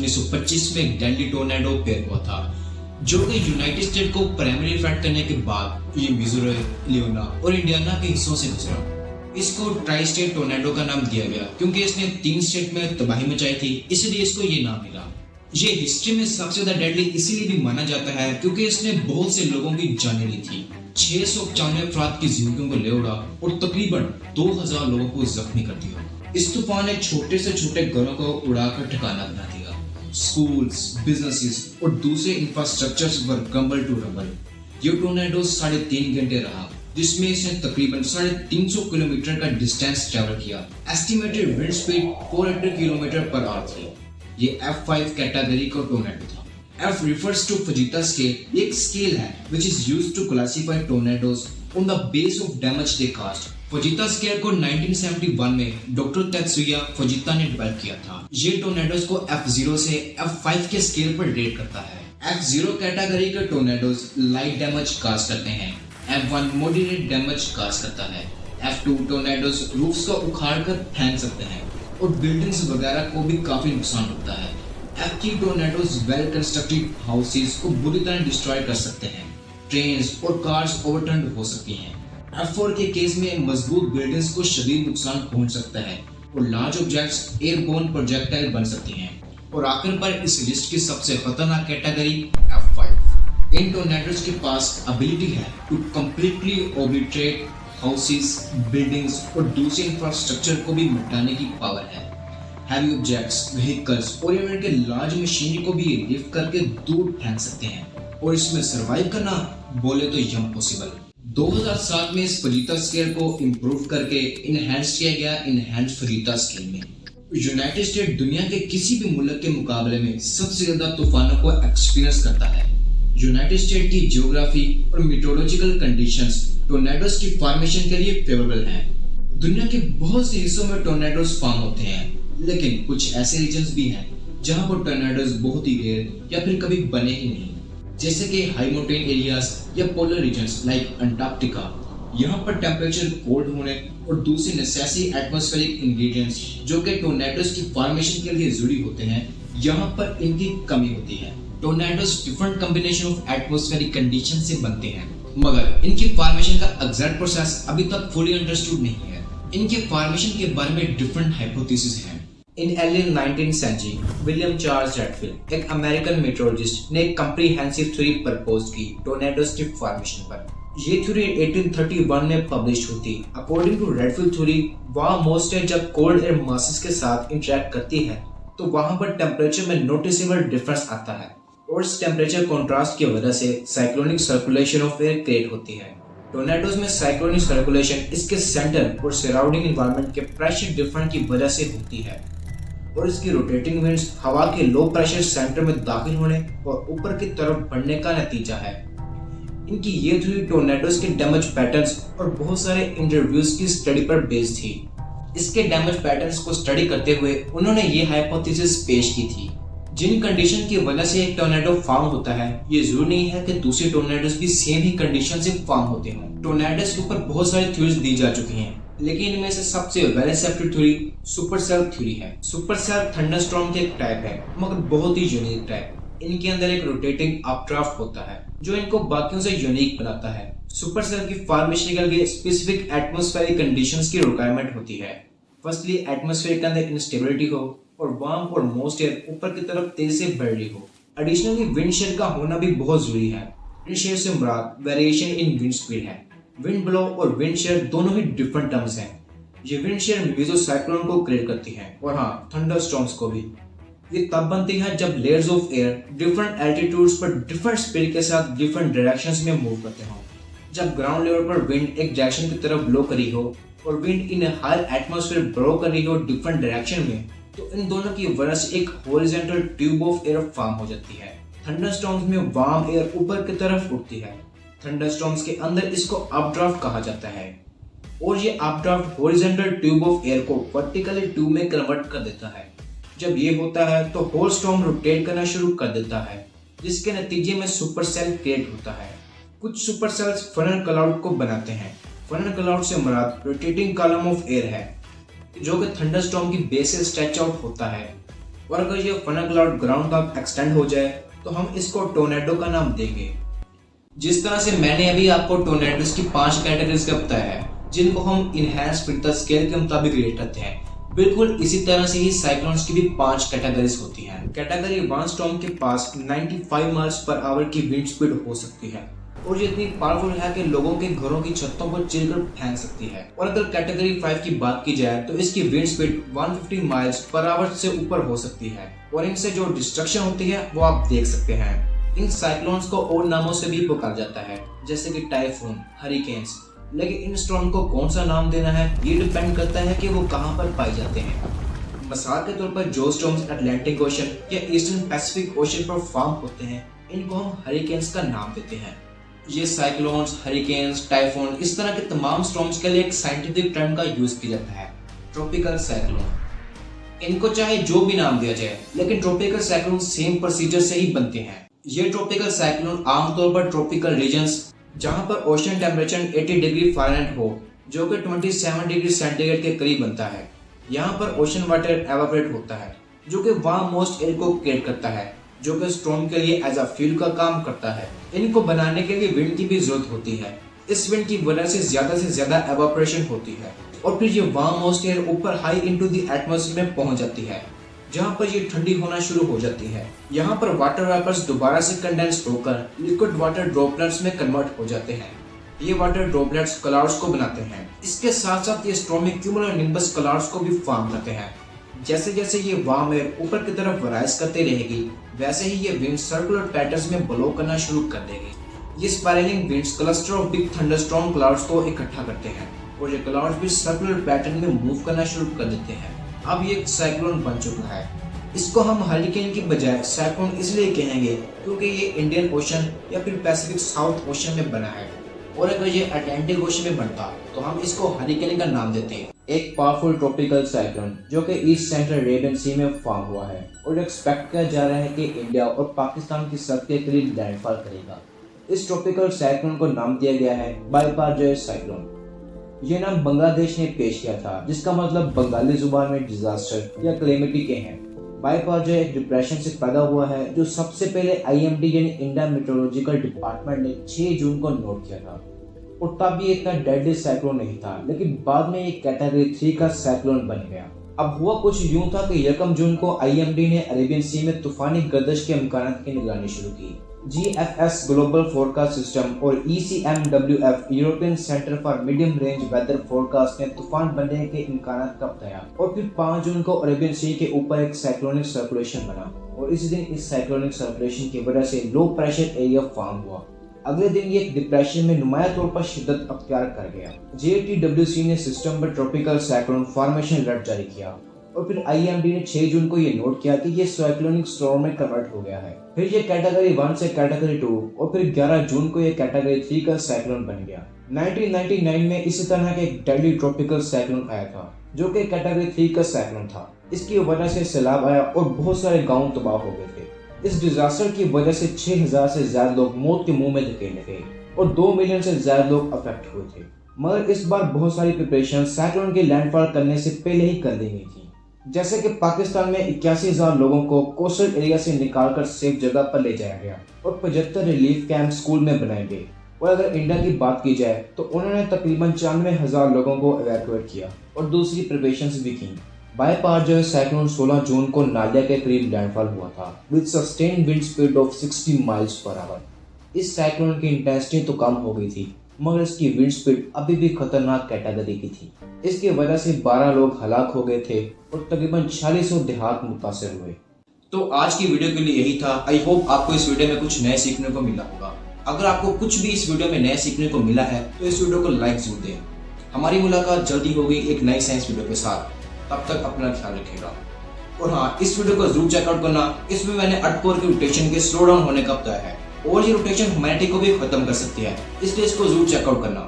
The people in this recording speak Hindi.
1925 में एक डेडली टोर्नेडो पैदा हुआ था जो कि यूनाइटेड स्टेट को प्राइमरी इफेक्ट करने के बाद ये मिजोरी, इलिनॉय और इंडियाना के हिस्सों से गुजरा। इसको ट्राई स्टेट टोर्नेडो का नाम दिया गया क्योंकि इसने 3 स्टेट में तबाही मचाई थी, इसलिए इसको ये नाम मिला। ये हिस्ट्री में सबसे ज्यादा डेडली इसीलिए भी माना जाता है क्योंकि इसने बहुत से लोगों की जानें ली थी। 695 अफराद की जिंदगियों को ले उड़ा और तकरीबन 2000 लोगों को जख्मी कर दिया। इस तूफान ने छोटे से छोटे घरों को उड़ाकर ठिकाना बना दिया। स्कूल्स, बिजनेसेस और दूसरे infrastructures were crumble to rubble. ये टोर्नेडो 3.5 घंटे रहा जिसमें इसने तकरीबन 350 किलोमीटर का डिस्टेंस ट्रैवल किया। Estimated wind speed 400 kilometre per hour थी। ये F5 कैटेगरी का टोर्नेडो था। F refers to Fujita scale, एक स्केल है which is used to classify tornadoes on the base of damage they caused। फुजिता scale को 1971 में डॉक्टर तेत्सुया फुजिता ने डेवलप किया था। ये टोर्नेडोज को F0 से F5 के स्केल पर रेट करता है। F0 कैटेगरी के टोर्नेडोज लाइट डैमेज काज करते हैं। F1 मॉडरेट डैमेज काज करता है। F2 टोर्नेडोज रूफ्स को उखाड़ कर फेंक सकते हैं और बिल्डिंग्स वगैरह को भी काफी नुकसान होता है। F3 tornadoes well constructed houses को बुरी तरह डिस्ट्रॉय कर सकते हैं। ट्रेन्स और कार्स ओवरटर्न हो सकती हैं। F4 के केस में मजबूत बिल्डिंग्स को शदीद नुकसान पहुंच सकता है और लार्ज ऑब्जेक्ट्स एयरबोर्न प्रोजेक्टाइल बन सकती हैं। और आखिर पर इस लिस्ट की सबसे खतरनाक कैटेगरी F5। इन टोर्नेडोज के पास एबिलिटी है टू कंप्लीटली ओब्लिटरेट हाउसेस, बिल्डिंग्स और दूसरे इंफ्रास्ट्रक्चर को भी मिटाने की पावर है। हैवी ऑब्जेक्ट्स, व्हीकल्स और इवन के लार्ज मशीनरी को भी लिफ्ट करके दूर फेंक सकते हैं और इसमें सरवाइव करना बोले तो इम्पॉसिबल। 2007 में इस फुजिता स्केल को इम्प्रूव करके इनहैंस किया गया इनहैंस फुजिता स्केल में। यूनाइटेड स्टेट दुनिया के किसी भी मुल्क के मुकाबले में सबसे ज्यादा तूफानों को एक्सपीरियंस करता है। यूनाइटेड स्टेट की जियोग्राफी और मीटरोलॉजिकल कंडीशंस टोर्नेडोज की फॉर्मेशन के लिए फेवरेबल हैं। दुनिया के बहुत से हिस्सों में टोर्नेडोज फॉर्म होते हैं, लेकिन कुछ ऐसे रीजन्स भी हैं जहां पर टोर्नेडोज बहुत ही रेयर या फिर कभी बने ही नहीं, जैसे कि हाई माउंटेन एरियाज या पोलर रीजन्स लाइक अंटार्कटिका। यहाँ पर टेम्परेचर कोल्ड होने और दूसरे नेसेसरी एटमॉस्फेरिक इंग्रेडिएंट्स जो कि टोर्नेडोज की फॉर्मेशन के लिए जरूरी होते हैं, यहाँ पर इनकी कमी होती है। Tornadoes different combination of atmospheric condition से बनते हैं, मगर इनकी फॉर्मेशन का एग्जैक्ट प्रोसेस अभी तक फुली अंडरस्टूड नहीं है। इनके फॉर्मेशन के बारे में डिफरेंट हाइपोथेसिस हैं। In early 19th century, William Charles Redfield, एक अमेरिकन मेट्रोलॉजिस्ट ने एक कम्प्रीहेंसिव थ्योरी प्रपोज की टोर्नेडोज की फॉर्मेशन पर। ये थ्योरी 1831 में पब्लिश हुई थी। अकॉर्डिंग टू रेडफील्ड थ्योरी, वहाँ मॉइस्चर जब कोल्ड एयर मासेस के साथ इंटरेक्ट करती है तो वहाँ पर टेम्परेचर में नोटिसेबल डिफरेंस आता है और इस टेम्परेचर कॉन्ट्रास्ट की वजह से cyclonic circulation of air create होती है। टोर्नेडोज में साइक्लोनिक सर्कुलेशन इसके सेंटर और सराउंडिंग एनवायरनमेंट के प्रेशर डिफरेंस की वजह से होती है और इसकी रोटेटिंग विंड्स हवा के लो प्रेशर सेंटर में दाखिल होने और ऊपर की तरफ बढ़ने का नतीजा है। इनकी ये थ्योरी टोर्नेडोज के डैमेज पैटर्न्स और बहुत सारे इंटरव्यूज की स्टडी पर बेस्ड थी। इसके डैमेज पैटर्न्स को स्टडी करते हुए उन्होंने ये हाइपोथेसिस पेश की थी। जिन कंडीशन की वजह से एक टोर्नेडो फॉर्म होता है, ये जरूरी नहीं है कि दूसरे टोर्नेडोज भी सेम ही कंडीशन से फॉर्म होते हों। टोर्नेडोज के ऊपर बहुत सारी थ्योरीज दी जा चुकी हैं, लेकिन इनमें से सबसे well accepted theory Supercell theory है। सुपरसेल थंडरस्टॉर्म के एक टाइप है, मगर बहुत ही यूनिक टाइप। इनके अंदर एक रोटेटिंग अपड्राफ्ट होता है जो इनको बाकियों से यूनिक बनाता है। सुपरसेल की फॉर्मेशन के लिए स्पेसिफिक एटमॉस्फेरिक कंडीशंस की रिक्वायरमेंट होती है। फर्स्टली एटमॉस्फेयर के अंदर इंस्टेबिलिटी हो और वार्म और मॉइस्ट एयर ऊपर की तरफ तेज से बढ़ रही हो। एडिशनली विंड शेयर का होना भी बहुत जरूरी है। विंड शेयर से मुराद वेरिएशन इन विंड स्पीड है। विंड ब्लो और विंड शेयर दोनों ही डिफरेंट टर्म्स हैं। ये विंड शेयर मेसोसाइक्लोन को क्रिएट करती है और हाँ, थंडरस्टॉर्म्स को भी। ये तब बनती है जब layers of air different altitudes पर डिफरेंट स्पीड के साथ डिफरेंट डायरेक्शंस में मूव करते हो। जब ग्राउंड लेवल पर विंड एक डायरेक्शन की तरफ ब्लो करी हो और wind in higher atmosphere blow कर रही हो डिफरेंट डायरेक्शन में, तो इन दोनों की वजह से एक horizontal tube of air form हो जाती है। थंडरस्टॉर्म्स में वार्म एयर ऊपर की तरफ उठती है। थंडरस्टॉर्म्स के अंदर इसको अपड्राफ्ट कहा जाता है और ये updraft horizontal tube of air को वर्टिकली ट्यूब में कन्वर्ट कर देता है। जब ये होता है तो होल स्टॉर्म रोटेट करना शुरू कर देता है, जिसके नतीजे में सुपरसेल क्रिएट होता है। कुछ सुपरसेल्स फनल क्लाउड को बनाते हैं। फनल क्लाउड से मुराद रोटेटिंग कॉलम ऑफ एयर है जो कि थंडरस्टॉर्म की बेस से स्ट्रेच आउट होता है। और अगर ये फनल क्लाउड ग्राउंड तक एक्सटेंड हो जाए तो हम इसको टोर्नेडो का नाम देंगे। जिस तरह से मैंने अभी आपको टोर्नेडोज की 5 कैटेगरीज का बताया है, जिनको हम इनहैंस फ्रिक्वेंसी स्केल के मुताबिक रेट करते हैं, बिल्कुल इसी तरह से ही साइक्लोन्स की भी 5 कैटेगरीज होती हैं। कैटेगरी 1 स्टॉर्म के पास 95 माइल्स पर आवर की विंड स्पीड हो सकती है और ये इतनी पावरफुल है कि लोगों के घरों की छतों को चिरकर फेंक सकती है। और अगर कैटेगरी 5 की बात की जाए तो इसकी wind speed 150 miles per hour से ऊपर हो सकती है और इनसे जो डिस्ट्रक्शन होती है वो आप देख सकते हैं। इन साइक्लोन्स को और नामों से भी पुकारा जाता है, जैसे कि टाइफून, हरिकेन्स। लेकिन इन स्टॉर्म को कौन सा नाम देना है ये डिपेंड करता है कि वो कहाँ पर पाए जाते हैं। मिसाल के तौर पर जो स्टॉर्म्स अटलांटिक ओशन या ईस्टर्न पैसिफिक ओशन पर फॉर्म होते हैं, इनको हम हरिकेन्स का नाम देते हैं। ये साइक्लोन्स, हरिकेन्स, टाइफून, इस तरह के तमाम स्टॉर्म्स के लिए एक साइंटिफिक टर्म का यूज किया जाता है, ट्रॉपिकल साइक्लोन। इनको चाहे जो भी नाम दिया जाए, लेकिन ट्रॉपिकल साइक्लोन सेम प्रोसीजर से ही बनते हैं। ये ट्रॉपिकल साइक्लोन आमतौर पर ट्रॉपिकल रीजन्स जहां पर ओशन टेम्परेचर 80 डिग्री फ़ारेनहाइट हो, जो कि 27 डिग्री सेंटीग्रेड के करीब बनता है, यहाँ पर ओशन वाटर एवापोरेट होता है, जो कि वार्म मोस्ट एयर को क्रिएट करता है, जो कि स्टॉर्म के लिए एज अ फ्यूल का काम करता है। इनको बनाने के लिए विंड की भी जरूरत होती है। इस विंड की वजह से ज्यादा एवापोरेशन होती है और फिर ये वार्म मोस्ट एयर ऊपर हाई इनटू द एटमॉस्फेयर में पहुंच जाती है, जहां पर ये ठंडी होना शुरू हो जाती है। यहाँ पर वाटर वेपर्स दोबारा से कंडेंस होकर लिक्विड वाटर ड्रॉपलेट्स में कन्वर्ट हो जाते हैं। ये वाटर ड्रॉपलेट्स क्लाउड्स को बनाते हैं। इसके साथ साथ ये स्टॉर्मी क्यूमुलोनिम्बस क्लाउड्स को भी फॉर्म करते हैं। जैसे जैसे ये वार्म एयर ऊपर की तरफ राइज करते रहेगी, वैसे ही ये विंड सर्कुलर पैटर्न्स में ब्लो करना शुरू कर देगी। ये spiralling winds cluster of big thunderstorm clouds को इकट्ठा करते हैं और ये क्लाउड्स भी सर्कुलर पैटर्न में मूव करना शुरू कर देते हैं। अब ये एक साइक्लोन बन चुका है। इसको हम हरिकेन की बजाय साइक्लोन इसलिए कहेंगे क्योंकि ये इंडियन ओशन या फिर पैसिफिक साउथ ओशन में बना है, और अगर ये अटलांटिक ओशन में बनता तो हम इसको हरिकेन का नाम देते हैं। एक पावरफुल ट्रॉपिकल साइक्लोन जो कि ईस्ट सेंट्रल अरेबियन सी में फॉर्म हुआ है और एक्सपेक्ट किया जा रहा है कि इंडिया और पाकिस्तान की सरहद के करीब लैंडफॉल करेगा। इस ट्रॉपिकल साइक्लोन को नाम दिया गया है बायपारजॉय साइक्लोन। ये नाम बांग्लादेश ने पेश किया था, जिसका मतलब बंगाली जुबान में डिजास्टर या कैलेमिटी के हैं। बायपारजॉय एक डिप्रेशन से पैदा हुआ है जो सबसे पहले IMD यानी इंडियन मेट्रोलॉजिकल डिपार्टमेंट ने 6 जून को नोट किया था और तब ये इतना डेडली साइक्लोन नहीं था, लेकिन बाद में ये कैटेगरी 3 का साइक्लोन बन गया। अब हुआ कुछ यूं था कि 1 जून को IMD ने अरेबियन सी में तूफानी गर्दिश के इम्कानात की निगरानी शुरू की। GFS ग्लोबल फोरकास्ट सिस्टम और ECMWF European centre for medium range weather forecast ने तूफान बनने के इम्कानात का बताया और फिर 5 जून को अरेबियन सी के ऊपर एक साइक्लोनिक सर्कुलेशन बना और इसी दिन इस साइक्लोनिक सर्कुलेशन की वजह से लो प्रेशर एरिया फॉर्म हुआ। अगले दिन ये डिप्रेशन में नुमाया तौर पर शिद्दत अख्तियार कर गया। JTWC ने सिस्टम पर ट्रॉपिकल साइक्लोन फॉर्मेशन अलर्ट जारी किया और फिर IMD ने 6 जून को ये नोट किया कि ये साइक्लोनिक स्टॉर्म में कन्वर्ट हो गया है। फिर ये कैटेगरी 1 से कैटेगरी 2 और फिर 11 जून को ये कैटेगरी 3 का साइक्लोन बन गया। 1999 में इसी तरह का एक डेडली ट्रॉपिकल साइक्लोन आया था जो कि कैटेगरी 3 का साइक्लोन था। इसकी वजह से सैलाब आया और बहुत सारे गाँव तबाह हो गए थे। इस डिजास्टर की वजह से 6000 से ज्यादा लोग मौत के मुंह में धकेले गए और 2 मिलियन से ज्यादा लोग अफेक्ट हुए थे। मगर इस बार बहुत सारी प्रिपरेशन साइक्लोन के लैंडफॉल करने से पहले ही कर दी गई थी। जैसे कि पाकिस्तान में 81,000 लोगों को कोस्टल एरिया से निकालकर सेफ जगह पर ले जाया गया और 75 रिलीफ कैंप स्कूल में बनाए गए। और अगर इंडिया की बात की जाए तो उन्होंने तकरीबन 94,000 लोगों को एवैक्यूएट किया और दूसरी प्रिपरेशंस भी की। बायपारजॉय साइक्लोन 16 जून को नालिया के करीब लैंडफॉल हुआ था with sustained wind speed of 60 miles per hour. इस साइक्लोन की इंटेंसिटी तो कम हो गई थी, मगर इसकी विंड स्पीड अभी भी खतरनाक कैटेगरी की थी। इसकी वजह से 12 लोग हलाक हो गए थे और तकरीबन 4600 देहात मुतासिर हुए। तो आज की वीडियो के लिए यही था। आई होप आपको इस वीडियो में कुछ नए सीखने को मिला होगा। अगर आपको कुछ भी इस वीडियो में नया सीखने को मिला है तो इस वीडियो को लाइक जरूर दें। हमारी मुलाकात जल्दी होगी एक नई साइंस वीडियो के साथ। तब तक अपना ख्याल रखिएगा। और हाँ, इस वीडियो को जरूर चेकआउट करना। इसमें मैंने अर्थ कोर की रोटेशन के स्लो डाउन होने का बताया है और ये रोटेशन ह्यूमैनिटी को भी खत्म कर सकती है, इसलिए इसको जरूर चेकआउट करना।